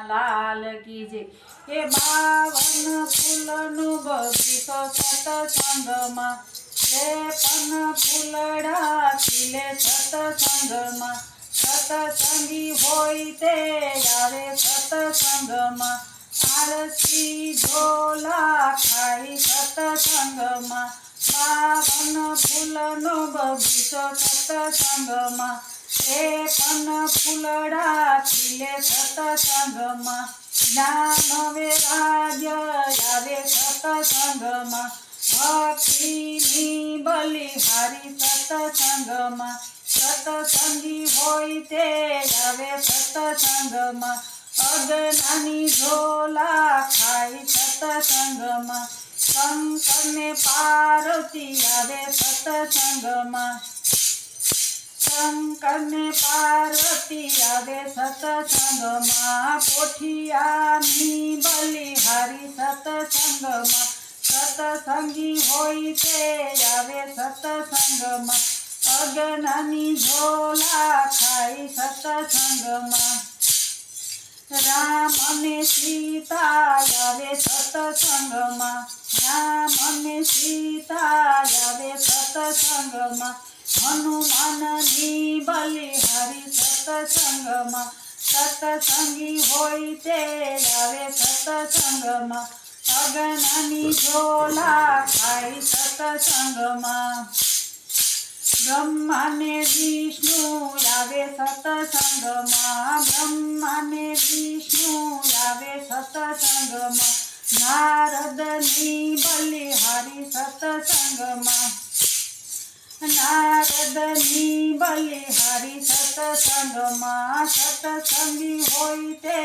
લાલ કી જય। એ 52 ફૂલનો બગીચો સતસંગમાં, 53 ફૂલડા ખીલે સતસંગમાં, સતસંગી હોય તે આવે સતસંગમાં, આરતી ઢોલા ખાઈ સતસંગમાં, 52 ફૂલનો બગીચો સતસંગમાં, 53 ફૂલડા ખીલે સતસંગમાં, જ્ઞાન વૈરાગ્ય આવે સતસંગમાં, ભક્તિની બલિહારી સતસંગમાં, સતસંગી હોય તે આવે સતસંગમાં, અજ્ઞાની ઝોલા ખાઈ સતસંગમાં, શંકરને પાર્વતી આવે સતસંગમાં, શંકરને પાર્વતી આવે સતસંગમાં, પોઠિયાની બલિહારી સતસંગમાં, સતસંગી હોય તે આવે સતસંગમાં, અજ્ઞાની ઝોલા ખાઈ સતસંગમાં, રામ અને સીતા આવે સતસંગમાં, રામ અને સીતા આવે સતસંગમાં, હનુમાનની બલિહારી સતસંગમાં, સતસંગી હોય તે આવે સતસંગમાં, અજ્ઞાની ઝોલા ખાઈ સતસંગમાં, બ્રહ્માને વિષ્ણુ આવે સતસંગમાં, બ્રહ્માને વિષ્ણુ આવે સતસંગમાં, નારદની બલિહારી સતસંગમાં, નારદની બલિહારી સતસંગમાં, સતસંગી હોય તે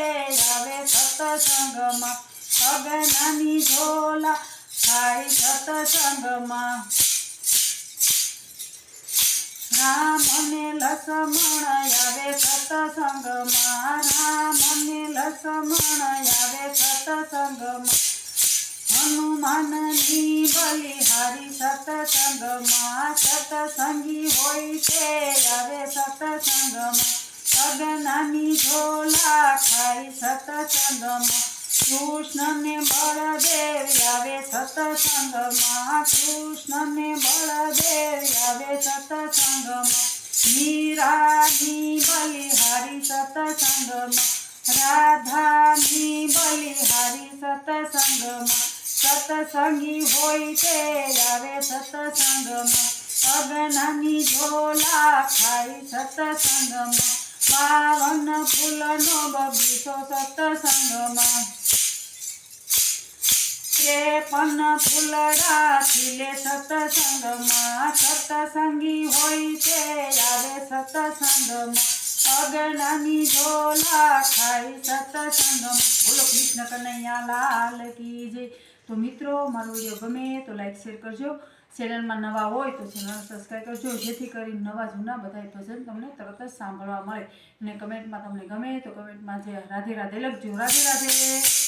આવે સતસંગમાં, અજ્ઞાની ઝોલા ખાઈ સતસંગમાં, રામ અને લક્ષ્મણ આવે સતસંગમાં, રામ અને લક્ષ્મણ આવે સતસંગમાં, હનુમાનની બલિહારી સતસંગમાં, સતસંગી હોય તે આવે સતસંગમાં, અજ્ઞાની ઝોલા ખાઈ સતસંગમાં, કૃષ્ણને બળદેવ આવે સતસંગમાં, કૃષ્ણને બળદેવ આવે સતસંગમાં, મીરાની બલિહારી સતસંગમાં, રાધાની બલિહારી સતસંગમાં, સતસંગી હોય તે આવે સતસંગમાં, અજ્ઞાની ઝોલા ખાઈ સતસંગમાં, 52 ફૂલનો બગીચો સતસંગમાં, 53 ફૂલડા ખીલે સતસંગમાં, સતસંગી હોય તે આવે સતસંગમાં, અજ્ઞાની ઝોલા ખાઈ સતસંગમાં। બોલો કૃષ્ણ કનૈયા લાલ કી જય। તો મિત્રો, મારો વિડીયો ગમે તો લાઈક શેર કરજો, ચેનલમાં નવા હોય તો ચેનલ સબસ્ક્રાઈબ કરજો, જેથી કરી નવા જૂના બધા ભજન તમને તરત જ સાંભળવા મળે। અને કમેન્ટમાં તમને ગમે તો કમેન્ટમાં જે રાધે રાધે લખજો। રાધે રાધે।